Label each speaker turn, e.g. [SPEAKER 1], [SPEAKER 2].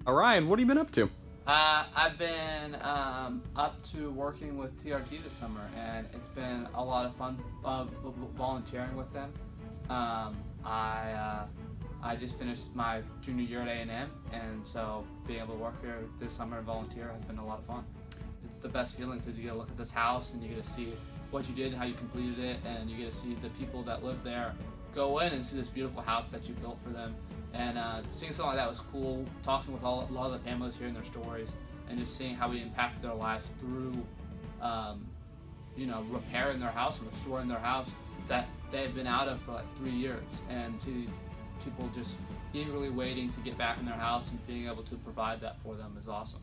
[SPEAKER 1] Ryan, what have you been up to?
[SPEAKER 2] I've been up to working with TRT this summer, and it's been a lot of fun volunteering with them. I just finished my junior year at A&M, and so being able to work here this summer and volunteer has been a lot of fun. It's the best feeling because you get to look at this house and you get to see what you did and how you completed it, and you get to see the people that live there go in and see this beautiful house that you built for them. And seeing something like that was cool. Talking with a lot of the families, hearing their stories, and just seeing how we impacted their lives through, repairing their house and restoring their house that they've been out of for like 3 years, and see people just eagerly waiting to get back in their house and being able to provide that for them is awesome.